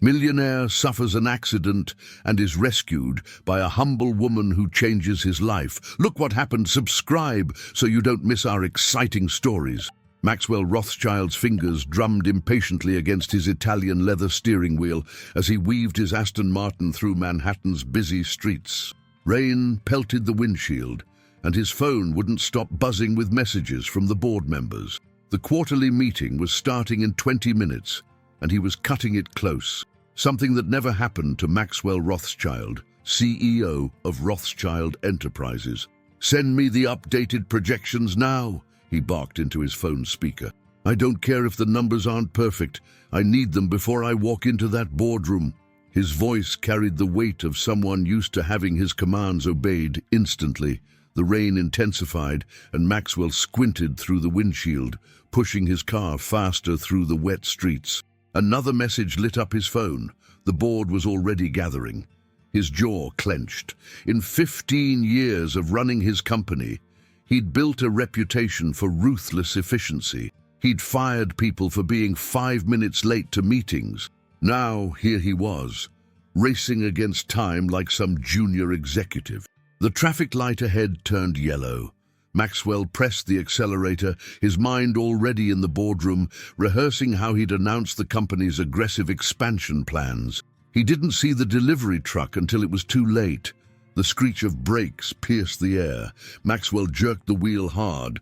Millionaire suffers an accident and is rescued by a humble woman who changes his life. Look what happened. Subscribe so you don't miss our exciting stories. Maxwell Rothschild's fingers drummed impatiently against his Italian leather steering wheel as he weaved his Aston Martin through Manhattan's busy streets. Rain pelted the windshield, and his phone wouldn't stop buzzing with messages from the board members. The quarterly meeting was starting in 20 minutes, and he was cutting it close. Something that never happened to Maxwell Rothschild, CEO of Rothschild Enterprises. "Send me the updated projections now," he barked into his phone speaker. "I don't care if the numbers aren't perfect. I need them before I walk into that boardroom." His voice carried the weight of someone used to having his commands obeyed instantly. The rain intensified, and Maxwell squinted through the windshield, pushing his car faster through the wet streets. Another message lit up his phone. The board was already gathering. His jaw clenched. In 15 years of running his company, he'd built a reputation for ruthless efficiency. He'd fired people for being 5 minutes late to meetings. Now, here he was, racing against time like some junior executive. The traffic light ahead turned yellow. Maxwell pressed the accelerator, his mind already in the boardroom, rehearsing how he'd announce the company's aggressive expansion plans. He didn't see the delivery truck until it was too late. The screech of brakes pierced the air. Maxwell jerked the wheel hard,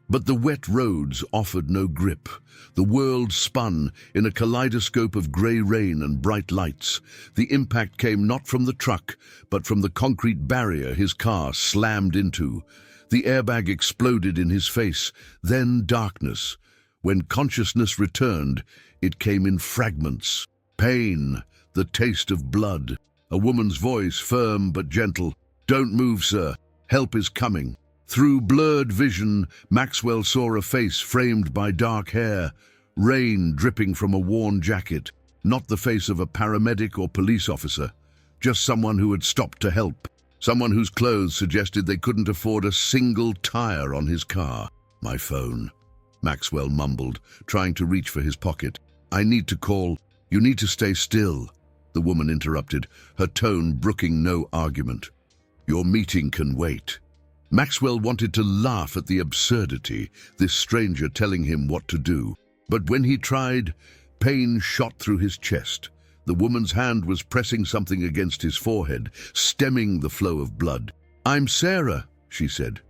but the wet roads offered no grip. The world spun in a kaleidoscope of grey rain and bright lights. The impact came not from the truck, but from the concrete barrier his car slammed into. The airbag exploded in his face, then darkness. When consciousness returned, it came in fragments. Pain, the taste of blood. A woman's voice, firm but gentle. "Don't move, sir. Help is coming." Through blurred vision, Maxwell saw a face framed by dark hair, rain dripping from a worn jacket. Not the face of a paramedic or police officer, just someone who had stopped to help. Someone whose clothes suggested they couldn't afford a single tire on his car. "My phone," Maxwell mumbled, trying to reach for his pocket. "I need to call." "You need to stay still," the woman interrupted, her tone brooking no argument. "Your meeting can wait." Maxwell wanted to laugh at the absurdity, this stranger telling him what to do. But when he tried, pain shot through his chest. The woman's hand was pressing something against his forehead, stemming the flow of blood. "I'm Sarah," she said,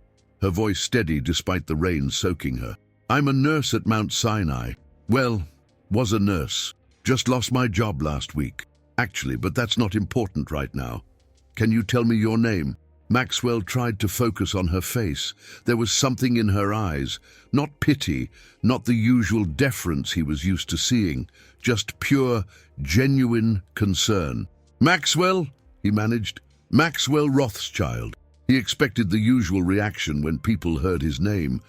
her voice steady despite the rain soaking her. "I'm a nurse at Mount Sinai. Well, was a nurse. Just lost my job last week. Actually, but that's not important right now. Can you tell me your name?" Maxwell tried to focus on her face. There was something in her eyes, not pity, not the usual deference he was used to seeing, just pure, genuine concern. "Maxwell," he managed. "Maxwell Rothschild." He expected the usual reaction when people heard his name,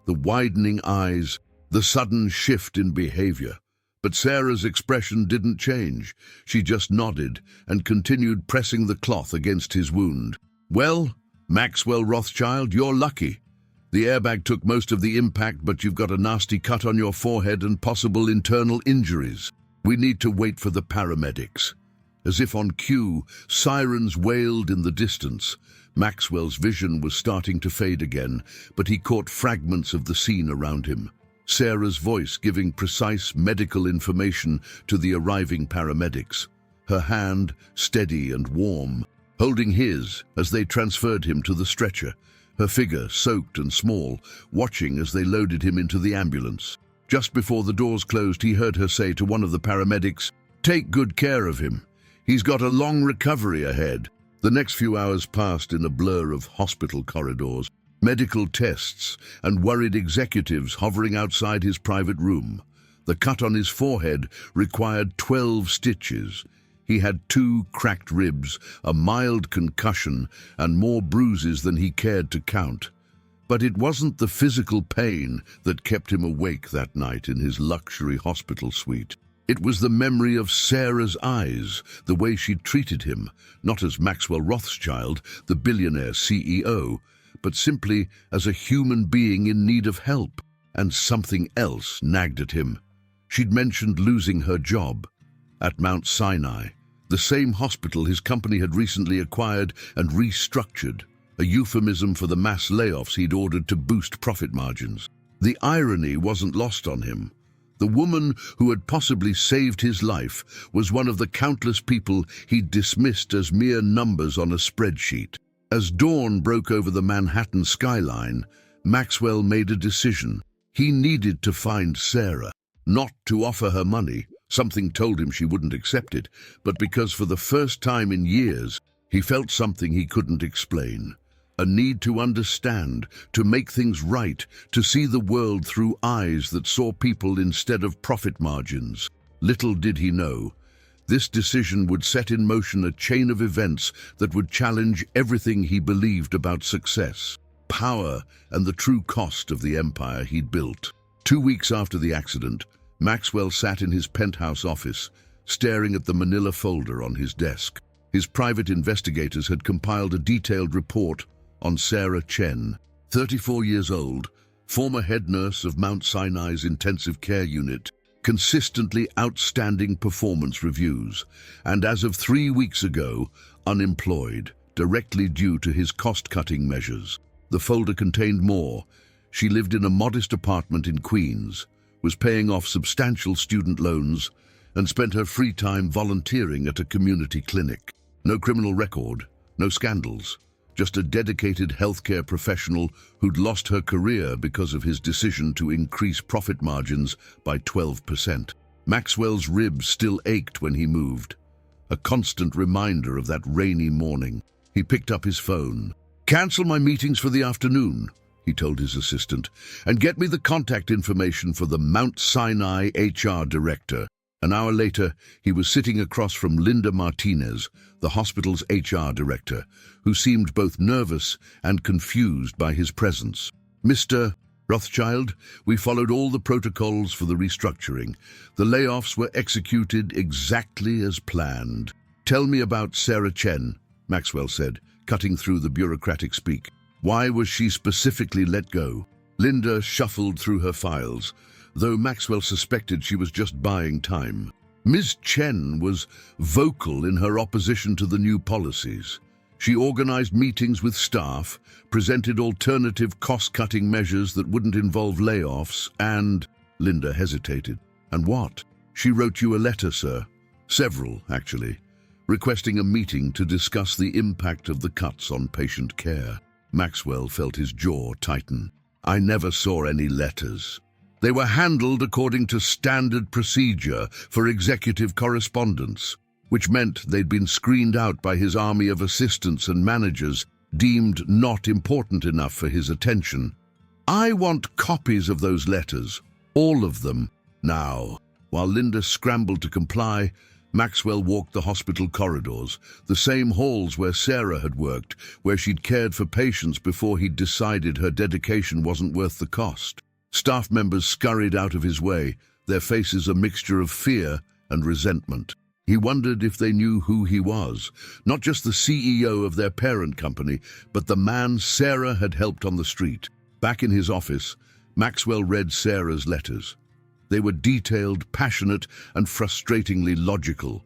the widening eyes, the sudden shift in behavior. But Sarah's expression didn't change. She just nodded and continued pressing the cloth against his wound. "Well, Maxwell Rothschild, you're lucky. The airbag took most of the impact, but you've got a nasty cut on your forehead and possible internal injuries. We need to wait for the paramedics." As if on cue, sirens wailed in the distance. Maxwell's vision was starting to fade again, but he caught fragments of the scene around him. Sarah's voice giving precise medical information to the arriving paramedics. Her hand steady and warm, holding his as they transferred him to the stretcher, her figure soaked and small, watching as they loaded him into the ambulance. Just before the doors closed, he heard her say to one of the paramedics, "Take good care of him. He's got a long recovery ahead." The next few hours passed in a blur of hospital corridors, medical tests, and worried executives hovering outside his private room. The cut on his forehead required 12 stitches. He had 2 cracked ribs, a mild concussion, and more bruises than he cared to count. But it wasn't the physical pain that kept him awake that night in his luxury hospital suite. It was the memory of Sarah's eyes, the way she'd treated him, not as Maxwell Rothschild, the billionaire CEO, but simply as a human being in need of help. And something else nagged at him. She'd mentioned losing her job. at Mount Sinai, the same hospital his company had recently acquired and restructured, a euphemism for the mass layoffs he'd ordered to boost profit margins. The irony wasn't lost on him. The woman who had possibly saved his life was one of the countless people he'd dismissed as mere numbers on a spreadsheet. As dawn broke over the Manhattan skyline, Maxwell made a decision. He needed to find Sarah, not to offer her money, something told him she wouldn't accept it, but because for the first time in years, he felt something he couldn't explain. A need to understand, to make things right, to see the world through eyes that saw people instead of profit margins. Little did he know, this decision would set in motion a chain of events that would challenge everything he believed about success, power, and the true cost of the empire he'd built. 2 weeks after the accident, Maxwell sat in his penthouse office, staring at the manila folder on his desk. His private investigators had compiled a detailed report on Sarah Chen, 34 years old, former head nurse of Mount Sinai's intensive care unit, consistently outstanding performance reviews, and as of 3 weeks ago, unemployed, directly due to his cost-cutting measures. The folder contained more. She lived in a modest apartment in Queens, was paying off substantial student loans, and spent her free time volunteering at a community clinic. No criminal record, no scandals. Just a dedicated healthcare professional who'd lost her career because of his decision to increase profit margins by 12%. Maxwell's ribs still ached when he moved, a constant reminder of that rainy morning. He picked up his phone. "Cancel my meetings for the afternoon," he told his assistant, "and get me the contact information for the Mount Sinai HR director." An hour later, he was sitting across from Linda Martinez, the hospital's HR director, who seemed both nervous and confused by his presence. "Mr. Rothschild, we followed all the protocols for the restructuring. The layoffs were executed exactly as planned." "Tell me about Sarah Chen," Maxwell said, cutting through the bureaucratic speak. "Why was she specifically let go?" Linda shuffled through her files, though Maxwell suspected she was just buying time. Ms. Chen was vocal in her opposition to the new policies. She organized meetings with staff, presented alternative cost-cutting measures that wouldn't involve layoffs, and... Linda hesitated. "And what?" "She wrote you a letter, sir. Several, actually, requesting a meeting to discuss the impact of the cuts on patient care." Maxwell felt his jaw tighten. "I never saw any letters. They were handled according to standard procedure for executive correspondence, which meant they'd been screened out by his army of assistants and managers, deemed not important enough for his attention. I want copies of those letters, all of them, now." While Linda scrambled to comply, Maxwell walked the hospital corridors, the same halls where Sarah had worked, where she'd cared for patients before he'd decided her dedication wasn't worth the cost. Staff members scurried out of his way, their faces a mixture of fear and resentment. He wondered if they knew who he was, not just the CEO of their parent company, but the man Sarah had helped on the street. Back in his office, Maxwell read Sarah's letters. They were detailed, passionate, and frustratingly logical.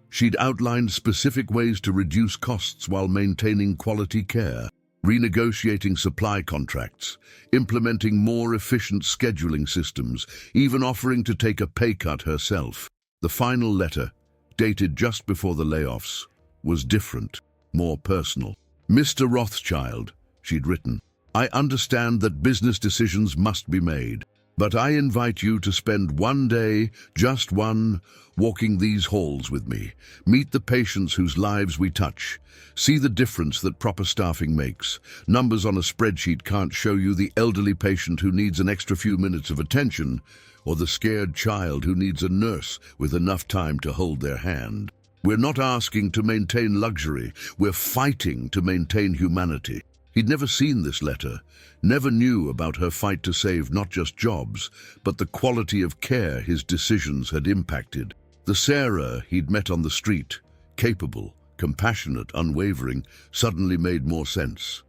She'd outlined specific ways to reduce costs while maintaining quality care, renegotiating supply contracts, implementing more efficient scheduling systems, even offering to take a pay cut herself. The final letter, dated just before the layoffs, was different, more personal. "Mr. Rothschild," she'd written, "I understand that business decisions must be made, but I invite you to spend one day, just one, walking these halls with me. Meet the patients whose lives we touch. See the difference that proper staffing makes. Numbers on a spreadsheet can't show you the elderly patient who needs an extra few minutes of attention, or the scared child who needs a nurse with enough time to hold their hand. We're not asking to maintain luxury, we're fighting to maintain humanity." He'd never seen this letter, never knew about her fight to save not just jobs, but the quality of care his decisions had impacted. The Sarah he'd met on the street, capable, compassionate, unwavering, suddenly made more sense.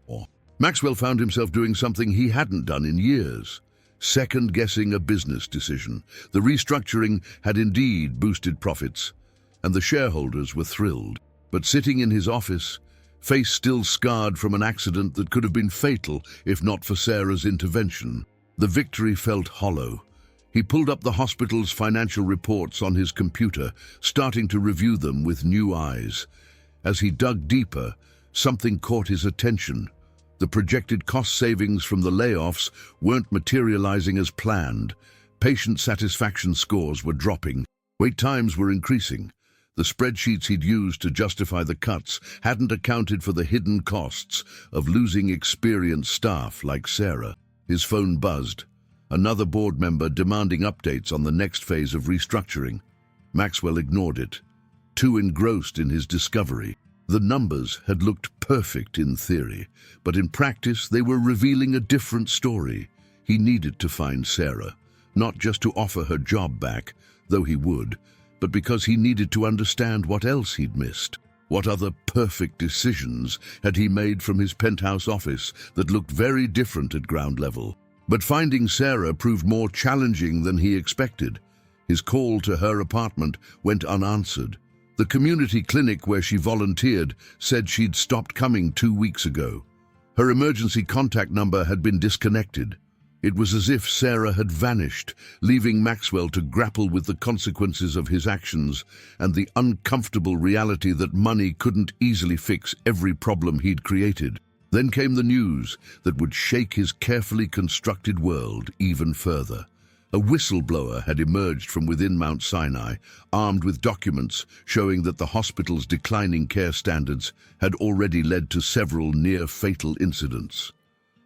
Maxwell found himself doing something he hadn't done in years, second-guessing a business decision. The restructuring had indeed boosted profits, and the shareholders were thrilled. But sitting in his office, face still scarred from an accident that could have been fatal if not for Sarah's intervention, the victory felt hollow. He pulled up the hospital's financial reports on his computer, starting to review them with new eyes. As he dug deeper, something caught his attention. The projected cost savings from the layoffs weren't materializing as planned. Patient satisfaction scores were dropping. Wait times were increasing. The spreadsheets he'd used to justify the cuts hadn't accounted for the hidden costs of losing experienced staff like Sarah. His phone buzzed. Another board member demanding updates on the next phase of restructuring. Maxwell ignored it, too engrossed in his discovery. The numbers had looked perfect in theory, but in practice they were revealing a different story. He needed to find Sarah, not just to offer her job back, though he would, but because he needed to understand what else he'd missed. What other perfect decisions had he made from his penthouse office that looked very different at ground level? But finding Sarah proved more challenging than he expected. His call to her apartment went unanswered. The community clinic where she volunteered said she'd stopped coming 2 weeks ago. Her emergency contact number had been disconnected. It was as if Sarah had vanished, leaving Maxwell to grapple with the consequences of his actions and the uncomfortable reality that money couldn't easily fix every problem he'd created. Then came the news that would shake his carefully constructed world even further. A whistleblower had emerged from within Mount Sinai, armed with documents showing that the hospital's declining care standards had already led to several near-fatal incidents.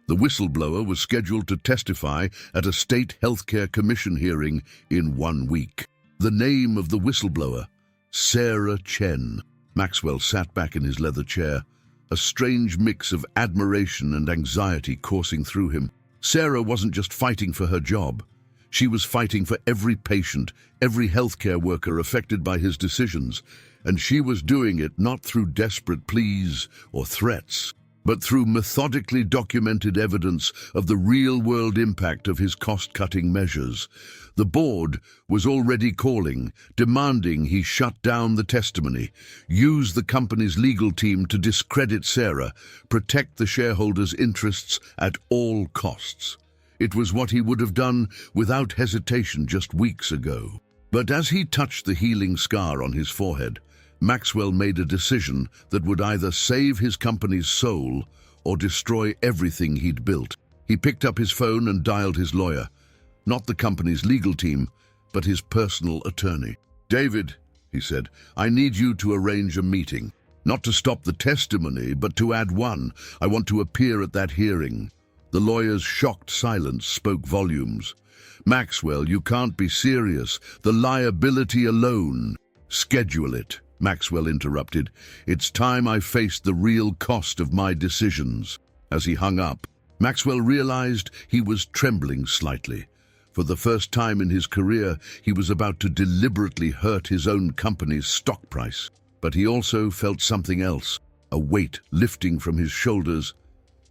The whistleblower was scheduled to testify at a state healthcare commission hearing in 1 week. The name of the whistleblower, Sarah Chen. Maxwell sat back in his leather chair, a strange mix of admiration and anxiety coursing through him. Sarah wasn't just fighting for her job. She was fighting for every patient, every healthcare worker affected by his decisions, and she was doing it not through desperate pleas or threats, but through methodically documented evidence of the real-world impact of his cost-cutting measures. The board was already calling, demanding he shut down the testimony, use the company's legal team to discredit Sarah, protect the shareholders' interests at all costs. It was what he would have done without hesitation just weeks ago. But as he touched the healing scar on his forehead, Maxwell made a decision that would either save his company's soul or destroy everything he'd built. He picked up his phone and dialed his lawyer, not the company's legal team, but his personal attorney. "David," he said, "I need you to arrange a meeting. Not to stop the testimony, but to add one. I want to appear at that hearing." The lawyer's shocked silence spoke volumes. "Maxwell, you can't be serious. The liability alone." "Schedule it," Maxwell interrupted. "It's time I faced the real cost of my decisions." As he hung up, Maxwell realized he was trembling slightly. For the first time in his career, he was about to deliberately hurt his own company's stock price. But he also felt something else, a weight lifting from his shoulders,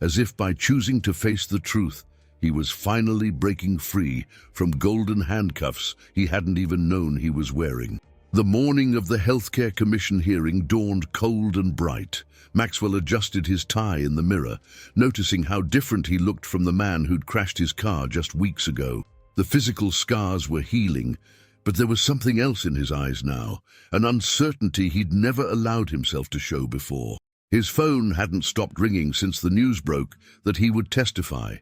as if by choosing to face the truth, he was finally breaking free from golden handcuffs he hadn't even known he was wearing. The morning of the Healthcare Commission hearing dawned cold and bright. Maxwell adjusted his tie in the mirror, noticing how different he looked from the man who'd crashed his car just weeks ago. The physical scars were healing, but there was something else in his eyes now, an uncertainty he'd never allowed himself to show before. His phone hadn't stopped ringing since the news broke that he would testify.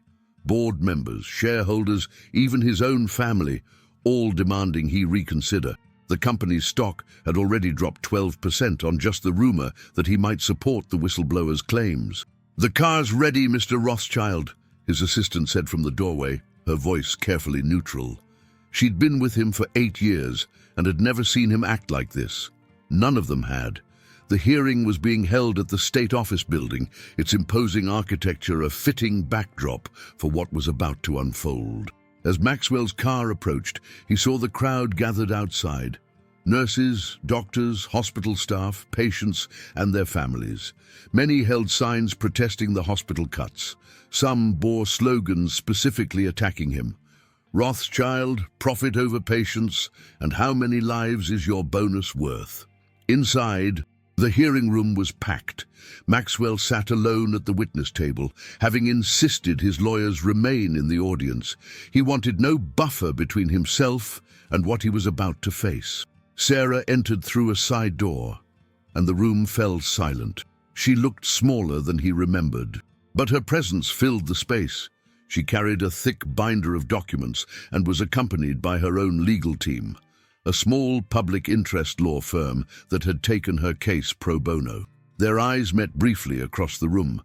Board members, shareholders, even his own family, all demanding he reconsider. The company's stock had already dropped 12% on just the rumor that he might support the whistleblower's claims. "The car's ready, Mr. Rothschild," his assistant said from the doorway, her voice carefully neutral. She'd been with him for 8 years and had never seen him act like this. None of them had. The hearing was being held at the state office building, its imposing architecture a fitting backdrop for what was about to unfold. As Maxwell's car approached, he saw the crowd gathered outside. Nurses, doctors, hospital staff, patients, and their families. Many held signs protesting the hospital cuts. Some bore slogans specifically attacking him. "Rothschild, profit over patients, and how many lives is your bonus worth?" Inside, the hearing room was packed. Maxwell sat alone at the witness table, having insisted his lawyers remain in the audience. He wanted no buffer between himself and what he was about to face. Sarah entered through a side door, and the room fell silent. She looked smaller than he remembered, but her presence filled the space. She carried a thick binder of documents and was accompanied by her own legal team, a small public interest law firm that had taken her case pro bono. Their eyes met briefly across the room.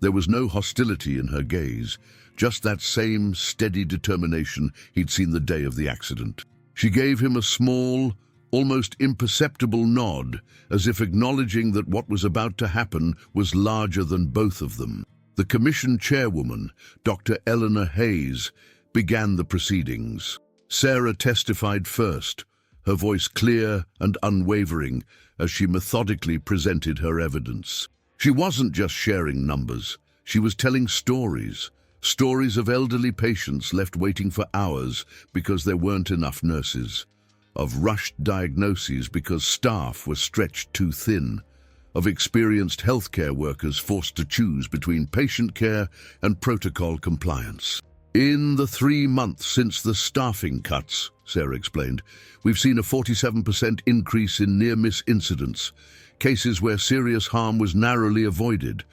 There was no hostility in her gaze, just that same steady determination he'd seen the day of the accident. She gave him a small, almost imperceptible nod, as if acknowledging that what was about to happen was larger than both of them. The commission chairwoman, Dr. Eleanor Hayes, began the proceedings. Sarah testified first, her voice clear and unwavering as she methodically presented her evidence. She wasn't just sharing numbers. She was telling stories. Stories of elderly patients left waiting for hours because there weren't enough nurses, of rushed diagnoses because staff were stretched too thin, of experienced healthcare workers forced to choose between patient care and protocol compliance. In the 3 months since the staffing cuts, Sarah explained, we've seen a 47% increase in near-miss incidents, cases where serious harm was narrowly avoided.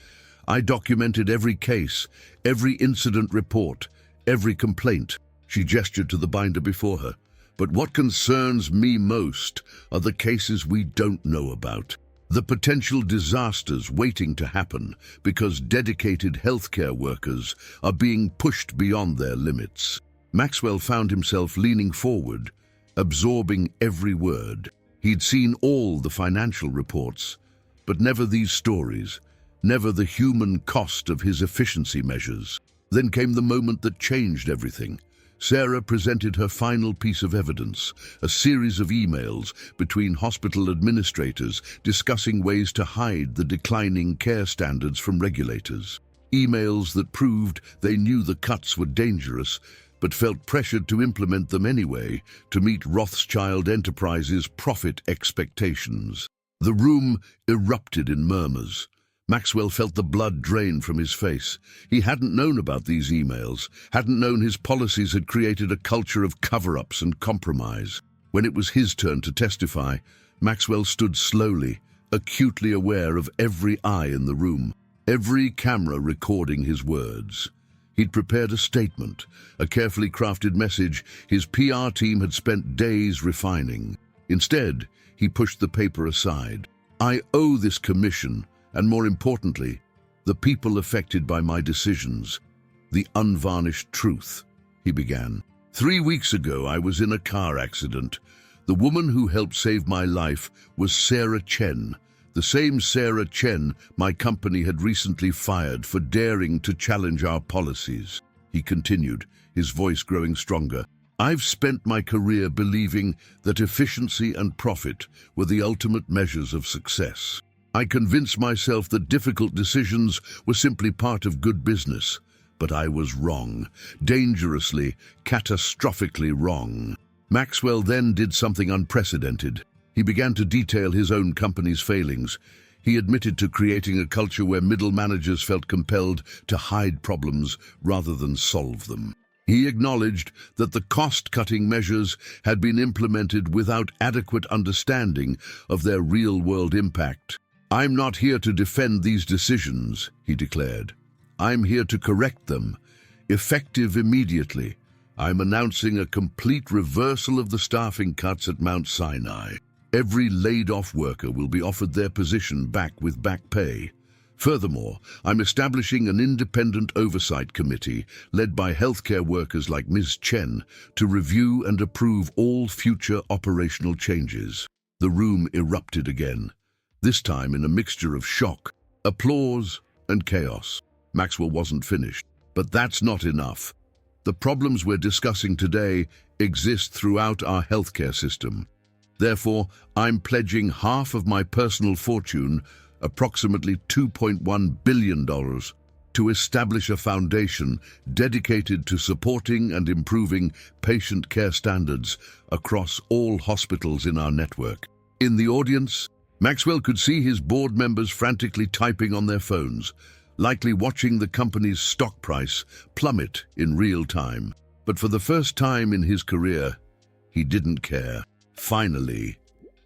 I documented every case, every incident report, every complaint. She gestured to the binder before her. But what concerns me most are the cases we don't know about. The potential disasters waiting to happen because dedicated healthcare workers are being pushed beyond their limits. Maxwell found himself leaning forward, absorbing every word. He'd seen all the financial reports, but never these stories, never the human cost of his efficiency measures. Then came the moment that changed everything. Sarah presented her final piece of evidence, a series of emails between hospital administrators discussing ways to hide the declining care standards from regulators. Emails that proved they knew the cuts were dangerous, but felt pressured to implement them anyway to meet Rothschild Enterprises' profit expectations. The room erupted in murmurs. Maxwell felt the blood drain from his face. He hadn't known about these emails, hadn't known his policies had created a culture of cover-ups and compromise. When it was his turn to testify, Maxwell stood slowly, acutely aware of every eye in the room, every camera recording his words. He'd prepared a statement, a carefully crafted message his PR team had spent days refining. Instead, he pushed the paper aside. I owe this commission, and more importantly, the people affected by my decisions, the unvarnished truth, he began. 3 weeks ago, I was in a car accident. The woman who helped save my life was Sarah Chen, the same Sarah Chen my company had recently fired for daring to challenge our policies. He continued, his voice growing stronger. I've spent my career believing that efficiency and profit were the ultimate measures of success. I convinced myself that difficult decisions were simply part of good business, but I was wrong, dangerously, catastrophically wrong. Maxwell then did something unprecedented. He began to detail his own company's failings. He admitted to creating a culture where middle managers felt compelled to hide problems rather than solve them. He acknowledged that the cost-cutting measures had been implemented without adequate understanding of their real-world impact. I'm not here to defend these decisions, he declared. I'm here to correct them, effective immediately. I'm announcing a complete reversal of the staffing cuts at Mount Sinai. Every laid-off worker will be offered their position back with back pay. Furthermore, I'm establishing an independent oversight committee led by healthcare workers like Ms. Chen to review and approve all future operational changes. The room erupted again, this time in a mixture of shock, applause, and chaos. Maxwell wasn't finished, but that's not enough. The problems we're discussing today exist throughout our healthcare system. Therefore, I'm pledging half of my personal fortune, approximately $2.1 billion, to establish a foundation dedicated to supporting and improving patient care standards across all hospitals in our network. In the audience, Maxwell could see his board members frantically typing on their phones, likely watching the company's stock price plummet in real time. But for the first time in his career, he didn't care. "Finally,"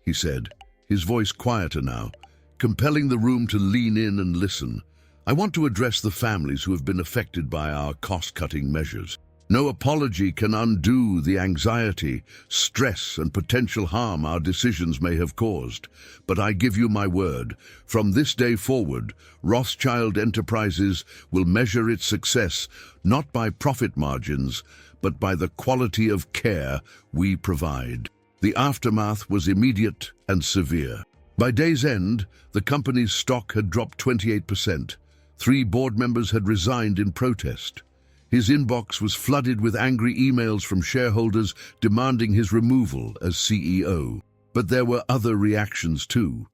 he said, his voice quieter now, compelling the room to lean in and listen. "I want to address the families who have been affected by our cost-cutting measures. No apology can undo the anxiety, stress, and potential harm our decisions may have caused. But I give you my word, from this day forward, Rothschild Enterprises will measure its success not by profit margins, but by the quality of care we provide." The aftermath was immediate and severe. By day's end, the company's stock had dropped 28%. 3 board members had resigned in protest. His inbox was flooded with angry emails from shareholders demanding his removal as CEO. But there were other reactions too.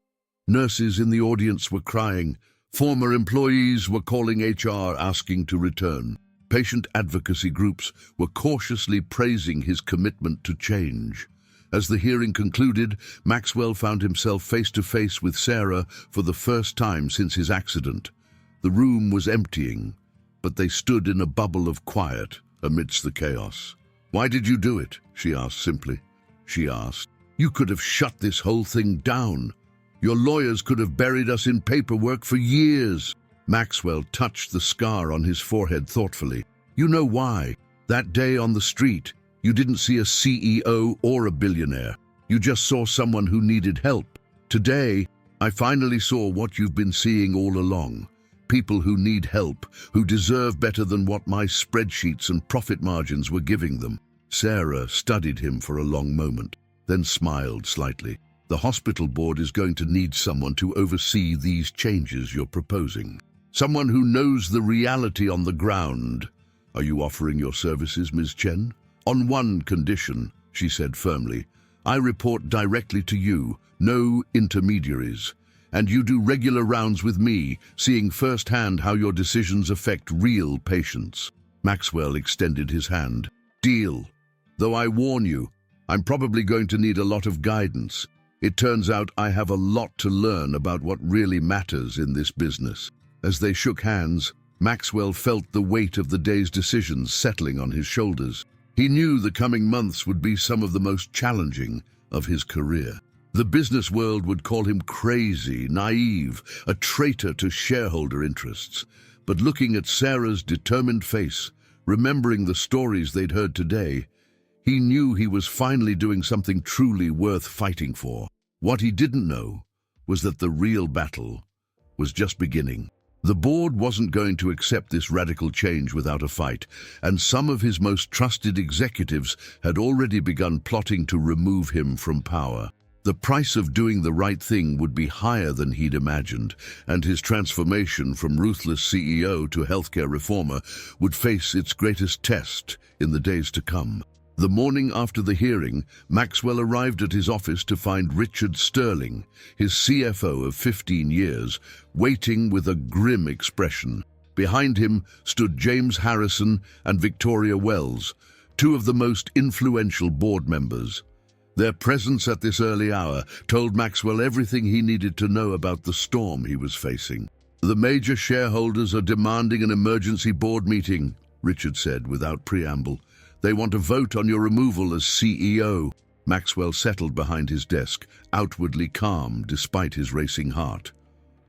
Nurses in the audience were crying. Former employees were calling HR asking to return. Patient advocacy groups were cautiously praising his commitment to change. As the hearing concluded, Maxwell found himself face to face with Sarah for the first time since his accident. The room was emptying, but they stood in a bubble of quiet amidst the chaos. "Why did you do it?" she asked simply. She asked, "You could have shut this whole thing down. Your lawyers could have buried us in paperwork for years." Maxwell touched the scar on his forehead thoughtfully. "You know why? That day on the street, you didn't see a CEO or a billionaire. You just saw someone who needed help. Today, I finally saw what you've been seeing all along. People who need help, who deserve better than what my spreadsheets and profit margins were giving them." Sarah studied him for a long moment, then smiled slightly. "The hospital board is going to need someone to oversee these changes you're proposing. Someone who knows the reality on the ground. Are you offering your services, Ms. Chen?" "On one condition," she said firmly. "I report directly to you, no intermediaries. And you do regular rounds with me, seeing firsthand how your decisions affect real patients." Maxwell extended his hand. "Deal. Though I warn you, I'm probably going to need a lot of guidance. It turns out I have a lot to learn about what really matters in this business." As they shook hands, Maxwell felt the weight of the day's decisions settling on his shoulders. He knew the coming months would be some of the most challenging of his career. The business world would call him crazy, naive, a traitor to shareholder interests. But looking at Sarah's determined face, remembering the stories they'd heard today, he knew he was finally doing something truly worth fighting for. What he didn't know was that the real battle was just beginning. The board wasn't going to accept this radical change without a fight, and some of his most trusted executives had already begun plotting to remove him from power. The price of doing the right thing would be higher than he'd imagined, and his transformation from ruthless CEO to healthcare reformer would face its greatest test in the days to come. The morning after the hearing, Maxwell arrived at his office to find Richard Sterling, his CFO of 15 years, waiting with a grim expression. Behind him stood James Harrison and Victoria Wells, 2 of the most influential board members. Their presence at this early hour told Maxwell everything he needed to know about the storm he was facing. "The major shareholders are demanding an emergency board meeting," Richard said without preamble. "They want a vote on your removal as CEO." Maxwell settled behind his desk, outwardly calm despite his racing heart.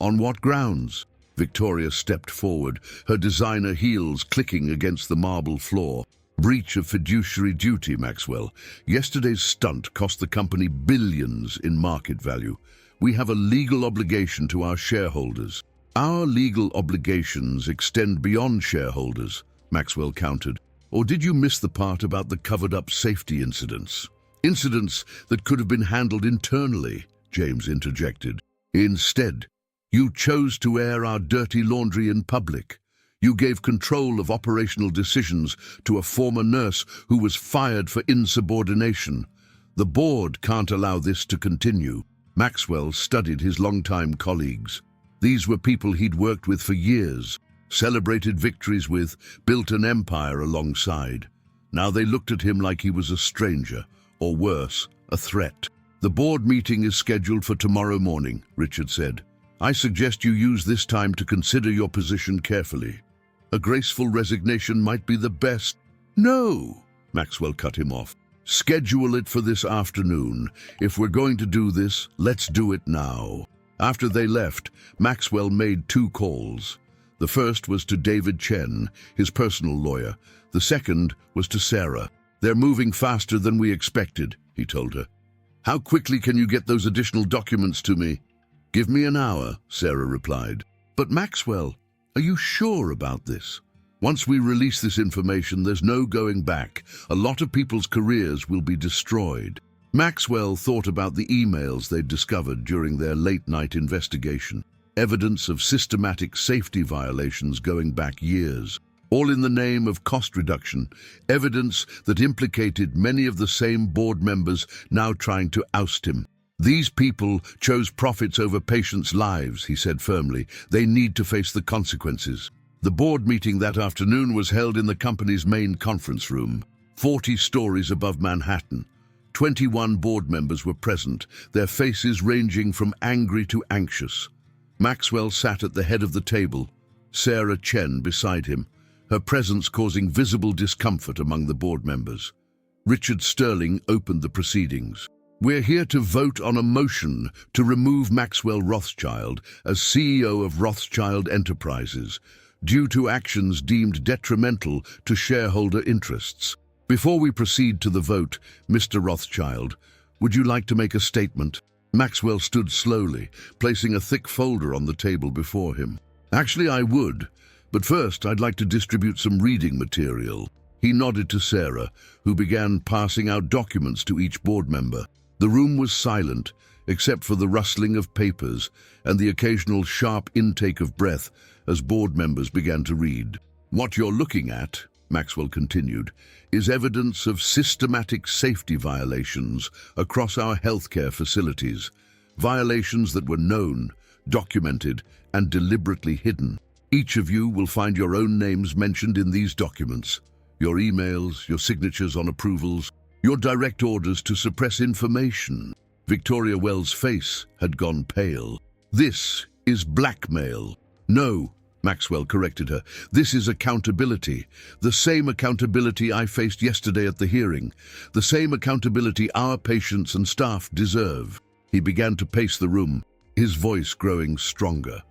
"On what grounds?" Victoria stepped forward, her designer heels clicking against the marble floor. "Breach of fiduciary duty, Maxwell. Yesterday's stunt cost the company billions in market value. We have a legal obligation to our shareholders." "Our legal obligations extend beyond shareholders," Maxwell countered. "Or did you miss the part about the covered-up safety incidents?" "Incidents that could have been handled internally," James interjected. "Instead, you chose to air our dirty laundry in public. You gave control of operational decisions to a former nurse who was fired for insubordination. The board can't allow this to continue." Maxwell studied his longtime colleagues. These were people he'd worked with for years, celebrated victories with, built an empire alongside. Now they looked at him like he was a stranger, or worse, a threat. The board meeting is scheduled for tomorrow morning, Richard said. I suggest you use this time to consider your position carefully. A graceful resignation might be the best. No, Maxwell cut him off. Schedule it for this afternoon. If we're going to do this, let's do it now. After they left, Maxwell made 2 calls. The first was to David Chen, his personal lawyer. The second was to Sarah. They're moving faster than we expected, he told her. How quickly can you get those additional documents to me? Give me an hour, Sarah replied. But Maxwell, are you sure about this? Once we release this information, there's no going back. A lot of people's careers will be destroyed. Maxwell thought about the emails they'd discovered during their late-night investigation. Evidence of systematic safety violations going back years. All in the name of cost reduction. Evidence that implicated many of the same board members now trying to oust him. These people chose profits over patients' lives, he said firmly. They need to face the consequences. The board meeting that afternoon was held in the company's main conference room, 40 stories above Manhattan. 21 board members were present, their faces ranging from angry to anxious. Maxwell sat at the head of the table, Sarah Chen beside him, her presence causing visible discomfort among the board members. Richard Sterling opened the proceedings. We're here to vote on a motion to remove Maxwell Rothschild as CEO of Rothschild Enterprises, due to actions deemed detrimental to shareholder interests. Before we proceed to the vote, Mr. Rothschild, would you like to make a statement? Maxwell stood slowly, placing a thick folder on the table before him. Actually, I would, but first I'd like to distribute some reading material. He nodded to Sarah, who began passing out documents to each board member. The room was silent, except for the rustling of papers and the occasional sharp intake of breath as board members began to read. What you're looking at, Maxwell continued, is evidence of systematic safety violations across our healthcare facilities. Violations that were known, documented, and deliberately hidden. Each of you will find your own names mentioned in these documents. Your emails, your signatures on approvals, your direct orders to suppress information. Victoria Wells' face had gone pale. This is blackmail. No, Maxwell corrected her. This is accountability. The same accountability I faced yesterday at the hearing. The same accountability our patients and staff deserve. He began to pace the room, his voice growing stronger.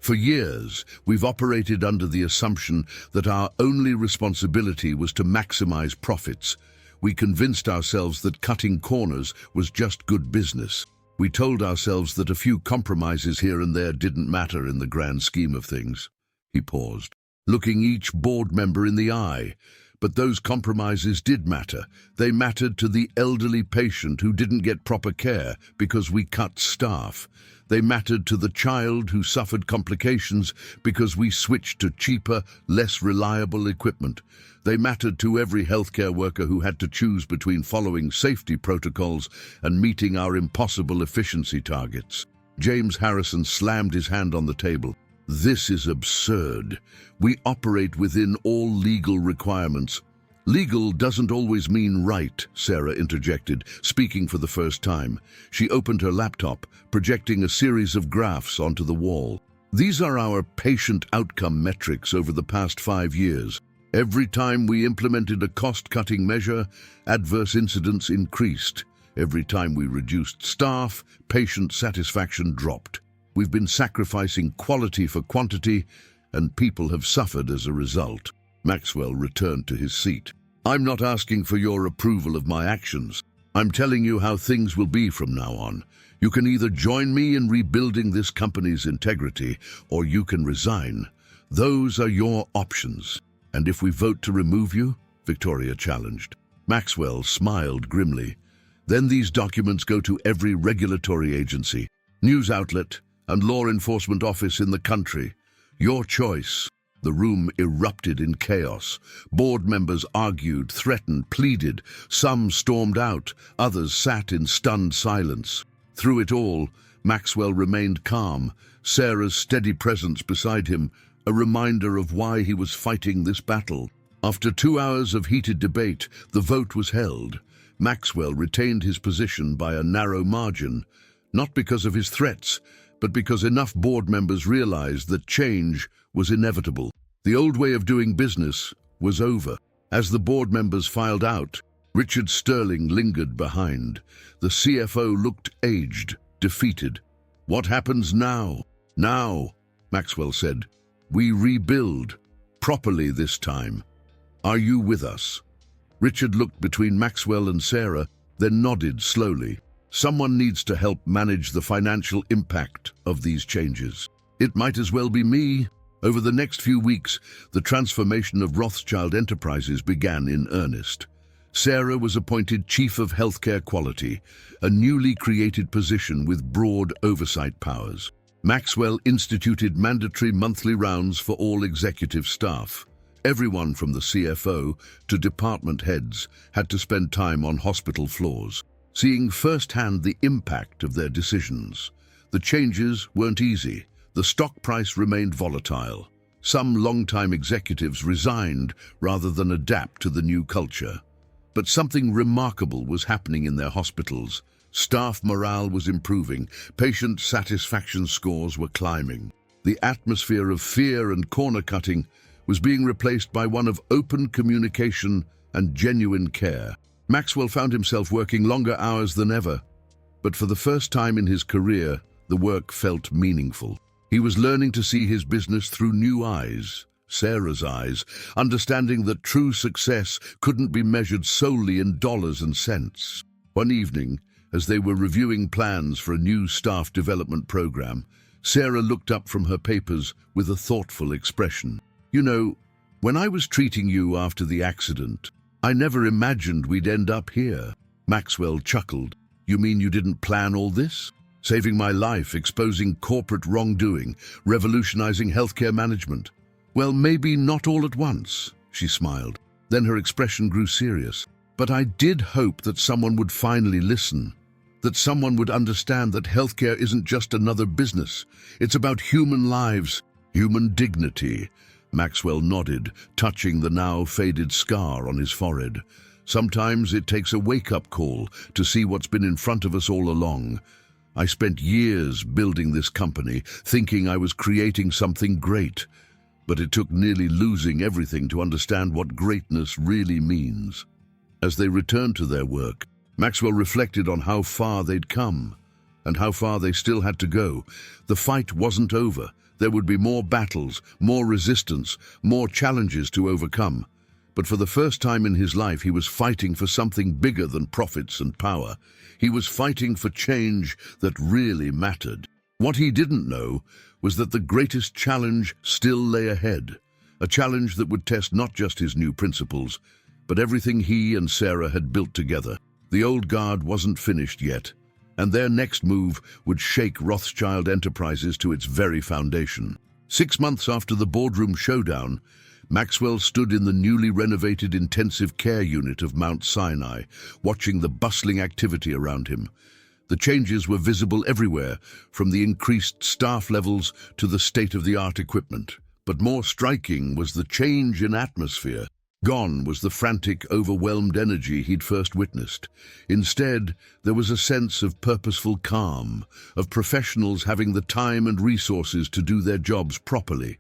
For years, we've operated under the assumption that our only responsibility was to maximize profits. We convinced ourselves that cutting corners was just good business. We told ourselves that a few compromises here and there didn't matter in the grand scheme of things. He paused, looking each board member in the eye. But those compromises did matter. They mattered to the elderly patient who didn't get proper care because we cut staff. They mattered to the child who suffered complications because we switched to cheaper, less reliable equipment. They mattered to every healthcare worker who had to choose between following safety protocols and meeting our impossible efficiency targets. James Harrison slammed his hand on the table. This is absurd. We operate within all legal requirements. Legal doesn't always mean right, Sarah interjected, speaking for the first time. She opened her laptop, projecting a series of graphs onto the wall. These are our patient outcome metrics over the past 5 years. Every time we implemented a cost-cutting measure, adverse incidents increased. Every time we reduced staff, patient satisfaction dropped. We've been sacrificing quality for quantity, and people have suffered as a result. Maxwell returned to his seat. I'm not asking for your approval of my actions. I'm telling you how things will be from now on. You can either join me in rebuilding this company's integrity, or you can resign. Those are your options. And if we vote to remove you? Victoria challenged. Maxwell smiled grimly. Then these documents go to every regulatory agency, news outlet, and law enforcement office in the country. Your choice. The room erupted in chaos. Board members argued, threatened, pleaded. Some stormed out, others sat in stunned silence. Through it all, Maxwell remained calm, Sarah's steady presence beside him, a reminder of why he was fighting this battle. After 2 hours of heated debate, the vote was held. Maxwell retained his position by a narrow margin, not because of his threats, but because enough board members realized that change was inevitable. The old way of doing business was over. As the board members filed out, Richard Sterling lingered behind. The CFO looked aged, defeated. "What happens now?" "Now," Maxwell said, "we rebuild, properly this time. Are you with us?" Richard looked between Maxwell and Sarah, then nodded slowly. "Someone needs to help manage the financial impact of these changes. It might as well be me." Over the next few weeks, the transformation of Rothschild Enterprises began in earnest. Sarah was appointed Chief of Healthcare Quality, a newly created position with broad oversight powers. Maxwell instituted mandatory monthly rounds for all executive staff. Everyone from the CFO to department heads had to spend time on hospital floors, seeing firsthand the impact of their decisions. The changes weren't easy. The stock price remained volatile. Some longtime executives resigned rather than adapt to the new culture. But something remarkable was happening in their hospitals. Staff morale was improving. Patient satisfaction scores were climbing. The atmosphere of fear and corner-cutting was being replaced by one of open communication and genuine care. Maxwell found himself working longer hours than ever, but for the first time in his career, the work felt meaningful. He was learning to see his business through new eyes, Sarah's eyes, understanding that true success couldn't be measured solely in dollars and cents. One evening, as they were reviewing plans for a new staff development program, Sarah looked up from her papers with a thoughtful expression. "You know, when I was treating you after the accident, I never imagined we'd end up here." Maxwell chuckled. "You mean you didn't plan all this? Saving my life, exposing corporate wrongdoing, revolutionizing healthcare management. Well, maybe not all at once," she smiled. Then her expression grew serious. "But I did hope that someone would finally listen, that someone would understand that healthcare isn't just another business. It's about human lives, human dignity." Maxwell nodded, touching the now faded scar on his forehead. "Sometimes it takes a wake-up call to see what's been in front of us all along. I spent years building this company, thinking I was creating something great, but it took nearly losing everything to understand what greatness really means." As they returned to their work, Maxwell reflected on how far they'd come and how far they still had to go. The fight wasn't over. There would be more battles, more resistance, more challenges to overcome. But for the first time in his life, he was fighting for something bigger than profits and power. He was fighting for change that really mattered. What he didn't know was that the greatest challenge still lay ahead, a challenge that would test not just his new principles, but everything he and Sarah had built together. The old guard wasn't finished yet, and their next move would shake Rothschild Enterprises to its very foundation. 6 months after the boardroom showdown, Maxwell stood in the newly renovated intensive care unit of Mount Sinai, watching the bustling activity around him. The changes were visible everywhere, from the increased staff levels to the state-of-the-art equipment. But more striking was the change in atmosphere. Gone was the frantic, overwhelmed energy he'd first witnessed. Instead, there was a sense of purposeful calm, of professionals having the time and resources to do their jobs properly.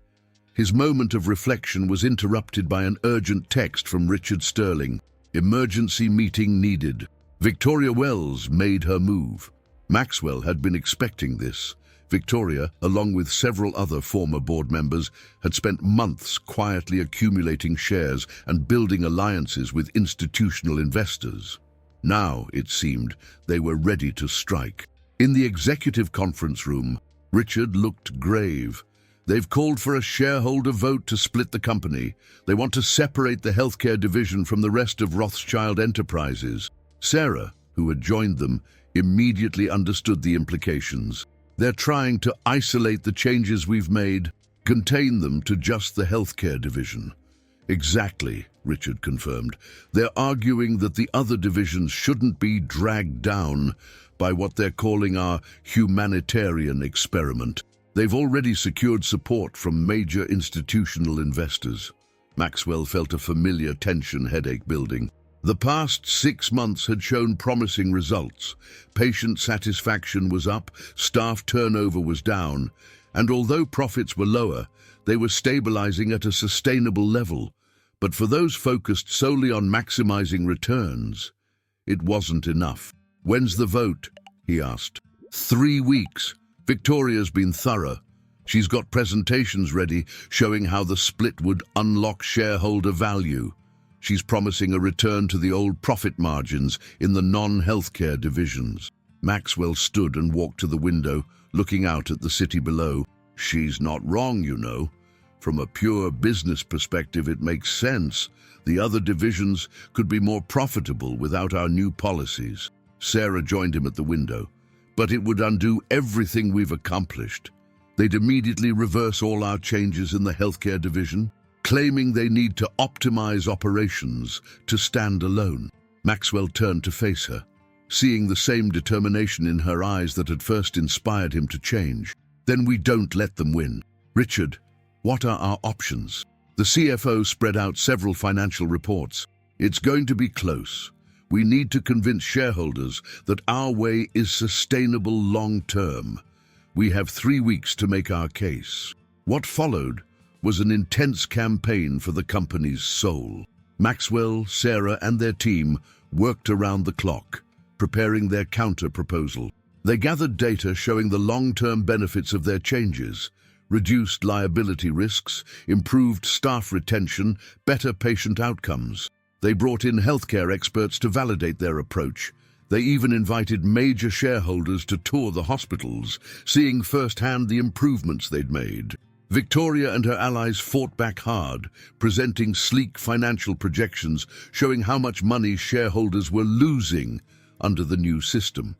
His moment of reflection was interrupted by an urgent text from Richard Sterling. "Emergency meeting needed." Victoria Wells made her move. Maxwell had been expecting this. Victoria, along with several other former board members, had spent months quietly accumulating shares and building alliances with institutional investors. Now, it seemed, they were ready to strike. In the executive conference room, Richard looked grave. "They've called for a shareholder vote to split the company. They want to separate the healthcare division from the rest of Rothschild Enterprises." Sarah, who had joined them, immediately understood the implications. "They're trying to isolate the changes we've made, contain them to just the healthcare division." "Exactly," Richard confirmed. "They're arguing that the other divisions shouldn't be dragged down by what they're calling our humanitarian experiment. They've already secured support from major institutional investors." Maxwell felt a familiar tension headache building. The past 6 months had shown promising results. Patient satisfaction was up, staff turnover was down, and although profits were lower, they were stabilizing at a sustainable level. But for those focused solely on maximizing returns, it wasn't enough. "When's the vote?" he asked. 3 weeks. Victoria's been thorough. She's got presentations ready showing how the split would unlock shareholder value. She's promising a return to the old profit margins in the non-healthcare divisions. Maxwell stood and walked to the window, looking out at the city below. "She's not wrong, you know. From a pure business perspective, it makes sense. The other divisions could be more profitable without our new policies." Sarah joined him at the window. "But it would undo everything we've accomplished. They'd immediately reverse all our changes in the healthcare division, claiming they need to optimize operations to stand alone." Maxwell turned to face her, seeing the same determination in her eyes that had first inspired him to change. "Then we don't let them win. Richard, what are our options?" The CFO spread out several financial reports. "It's going to be close. We need to convince shareholders that our way is sustainable long-term. We have 3 weeks to make our case." What followed was an intense campaign for the company's soul. Maxwell, Sarah, and their team worked around the clock, preparing their counter-proposal. They gathered data showing the long-term benefits of their changes: reduced liability risks, improved staff retention, better patient outcomes. They brought in healthcare experts to validate their approach. They even invited major shareholders to tour the hospitals, seeing firsthand the improvements they'd made. Victoria and her allies fought back hard, presenting sleek financial projections showing how much money shareholders were losing under the new system.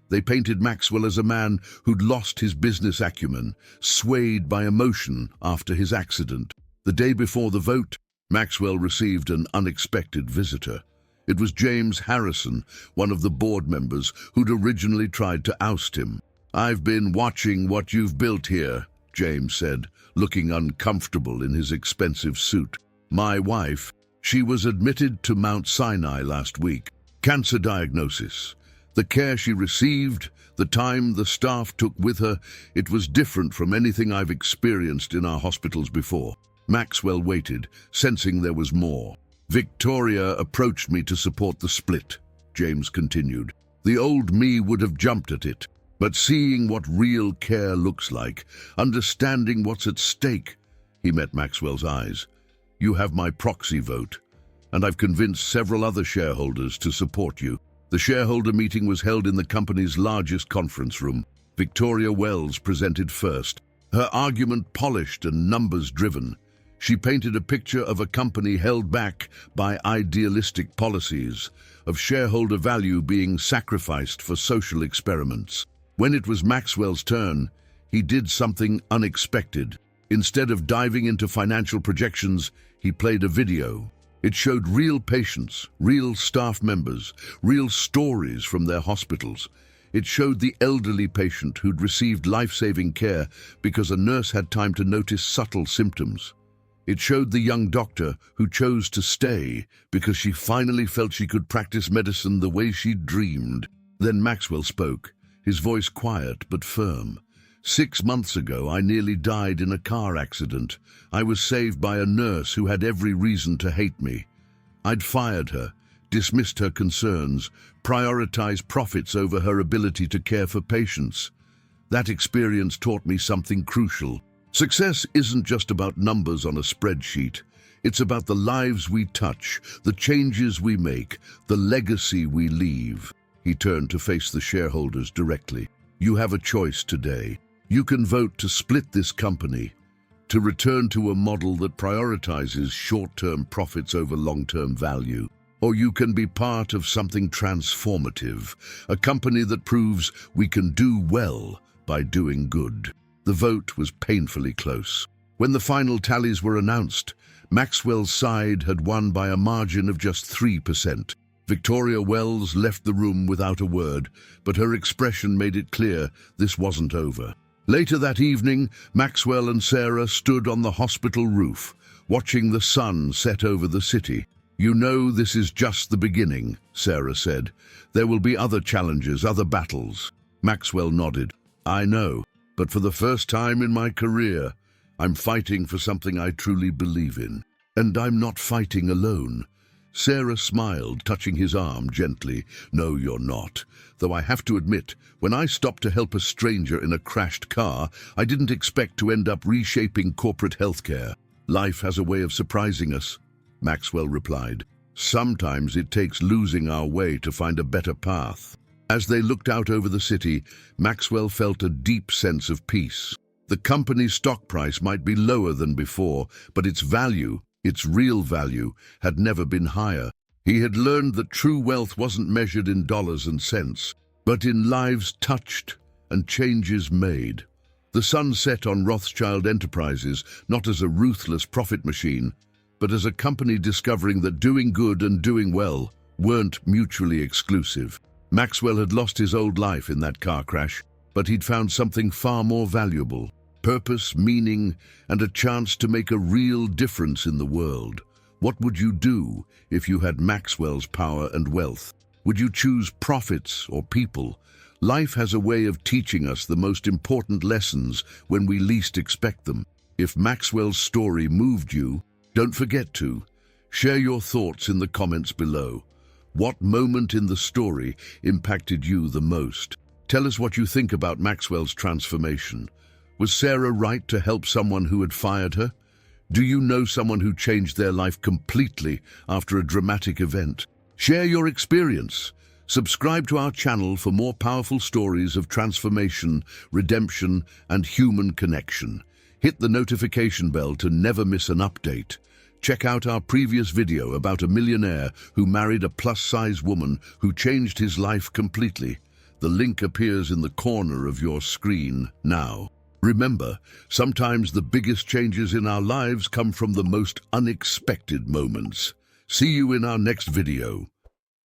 They painted Maxwell as a man who'd lost his business acumen, swayed by emotion after his accident. The day before the vote, Maxwell received an unexpected visitor. It was James Harrison, one of the board members who'd originally tried to oust him. "I've been watching what you've built here," James said, looking uncomfortable in his expensive suit. "My wife, she was admitted to Mount Sinai last week. Cancer diagnosis. The care she received, the time the staff took with her, it was different from anything I've experienced in our hospitals before." Maxwell waited, sensing there was more. "Victoria approached me to support the split," James continued. "The old me would have jumped at it. But seeing what real care looks like, understanding what's at stake," he met Maxwell's eyes. "You have my proxy vote, and I've convinced several other shareholders to support you." The shareholder meeting was held in the company's largest conference room. Victoria Wells presented first, her argument polished and numbers-driven. She painted a picture of a company held back by idealistic policies, of shareholder value being sacrificed for social experiments. When it was Maxwell's turn, he did something unexpected. Instead of diving into financial projections, he played a video. It showed real patients, real staff members, real stories from their hospitals. It showed the elderly patient who'd received life-saving care because a nurse had time to notice subtle symptoms. It showed the young doctor who chose to stay because she finally felt she could practice medicine the way she'd dreamed. Then Maxwell spoke, his voice quiet but firm. 6 months ago, I nearly died in a car accident. I was saved by a nurse who had every reason to hate me. I'd fired her, dismissed her concerns, prioritized profits over her ability to care for patients. That experience taught me something crucial. Success isn't just about numbers on a spreadsheet. It's about the lives we touch, the changes we make, the legacy we leave. He turned to face the shareholders directly. You have a choice today. You can vote to split this company, to return to a model that prioritizes short-term profits over long-term value. Or you can be part of something transformative, a company that proves we can do well by doing good. The vote was painfully close. When the final tallies were announced, Maxwell's side had won by a margin of just 3%. Victoria Wells left the room without a word, but her expression made it clear this wasn't over. Later that evening, Maxwell and Sarah stood on the hospital roof, watching the sun set over the city. "You know, this is just the beginning," Sarah said. "There will be other challenges, other battles." Maxwell nodded. "I know, but for the first time in my career, I'm fighting for something I truly believe in. And I'm not fighting alone." Sarah smiled, touching his arm gently. "No, you're not. Though I have to admit, when I stopped to help a stranger in a crashed car, I didn't expect to end up reshaping corporate healthcare. Life has a way of surprising us," Maxwell replied. "Sometimes it takes losing our way to find a better path." As they looked out over the city, Maxwell felt a deep sense of peace. The company's stock price might be lower than before, but its value, its real value, had never been higher. He had learned that true wealth wasn't measured in dollars and cents, but in lives touched and changes made. The sun set on Rothschild Enterprises, not as a ruthless profit machine, but as a company discovering that doing good and doing well weren't mutually exclusive. Maxwell had lost his old life in that car crash, but he'd found something far more valuable: purpose, meaning, and a chance to make a real difference in the world. What would you do if you had Maxwell's power and wealth? Would you choose profits or people? Life has a way of teaching us the most important lessons when we least expect them. If Maxwell's story moved you, don't forget to share your thoughts in the comments below. What moment in the story impacted you the most? Tell us what you think about Maxwell's transformation. Was Sarah right to help someone who had fired her? Do you know someone who changed their life completely after a dramatic event? Share your experience. Subscribe to our channel for more powerful stories of transformation, redemption, and human connection. Hit the notification bell to never miss an update. Check out our previous video about a millionaire who married a plus-size woman who changed his life completely. The link appears in the corner of your screen now. Remember, sometimes the biggest changes in our lives come from the most unexpected moments. See you in our next video.